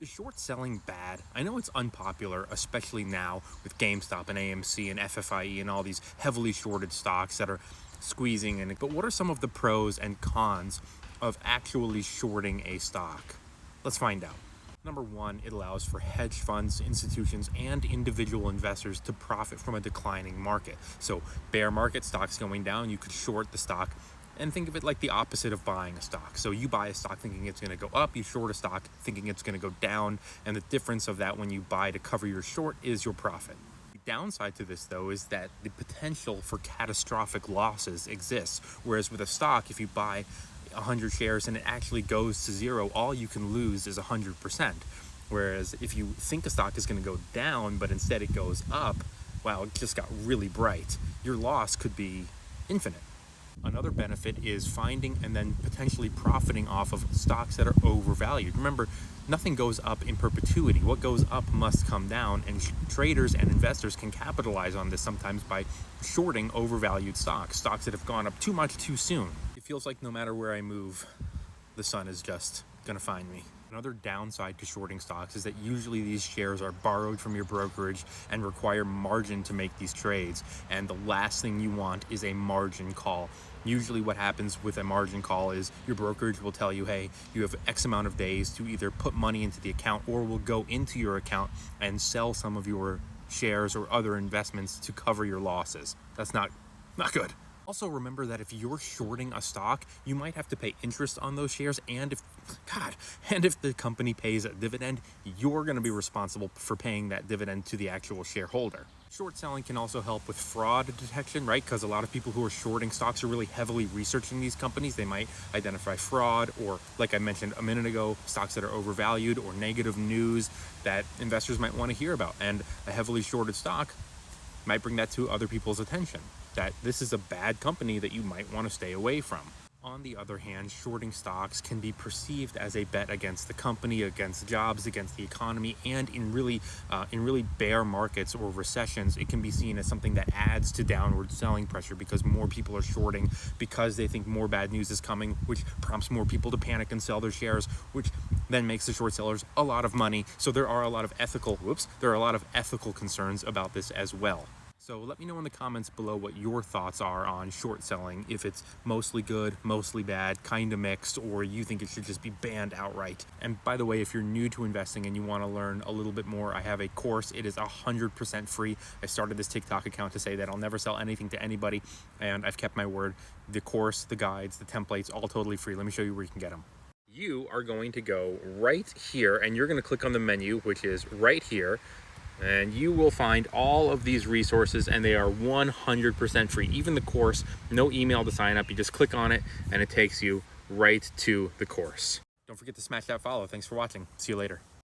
Is short selling bad? I know it's unpopular, especially now with GameStop and AMC and FFIE and all these heavily shorted stocks that are squeezing in it. But what are some of the pros and cons of actually shorting a stock? Let's find out. Number one, it allows for hedge funds, institutions, and individual investors to profit from a declining market. So, bear market, stocks going down, you could short the stock and think of it like the opposite of buying a stock. So you buy a stock thinking it's going to go up, you short a stock thinking it's going to go down, and the difference of that when you buy to cover your short is your profit. The downside to this, though, is that the potential for catastrophic losses exists. Whereas with a stock, if you buy 100 shares and it actually goes to zero, all you can lose is 100%. Whereas if you think a stock is going to go down, but instead it goes up, wow, it just got really bright, your loss could be infinite. Another benefit is finding and then potentially profiting off of stocks that are overvalued. Remember, nothing goes up in perpetuity. What goes up must come down, and traders and investors can capitalize on this sometimes by shorting overvalued stocks that have gone up too much too soon. It feels like no matter where I move, the sun is just gonna find me. Another downside to shorting stocks is that usually these shares are borrowed from your brokerage and require margin to make these trades. And the last thing you want is a margin call. Usually what happens with a margin call is your brokerage will tell you, hey, you have X amount of days to either put money into the account or will go into your account and sell some of your shares or other investments to cover your losses. That's not good. Also, remember that if you're shorting a stock, you might have to pay interest on those shares, and if the company pays a dividend, you're going to be responsible for paying that dividend to the actual shareholder. Short selling can also help with fraud detection, right? Because a lot of people who are shorting stocks are really heavily researching these companies. They might identify fraud or, like I mentioned a minute ago, stocks that are overvalued or negative news that investors might want to hear about. And a heavily shorted stock might bring that to other people's attention, that this is a bad company that you might want to stay away from. On the other hand, shorting stocks can be perceived as a bet against the company, against jobs, against the economy, and in really bear markets or recessions, it can be seen as something that adds to downward selling pressure because more people are shorting because they think more bad news is coming, which prompts more people to panic and sell their shares, which then makes the short sellers a lot of money. So there are a lot of ethical concerns about this as well. So let me know in the comments below what your thoughts are on short selling, if it's mostly good, mostly bad, kind of mixed, or you think it should just be banned outright. And by the way, if you're new to investing and you want to learn a little bit more, I have a course. It is 100% free. I started this TikTok account to say that I'll never sell anything to anybody, and I've kept my word. The course, the guides, the templates, all totally free. Let me show you where you can get them. You are going to go right here, and you're going to click on the menu, which is right here. And you will find all of these resources, and they are 100% free. Even the course, no email to sign up. You just click on it and it takes you right to the course. Don't forget to smash that follow. Thanks for watching. See you later.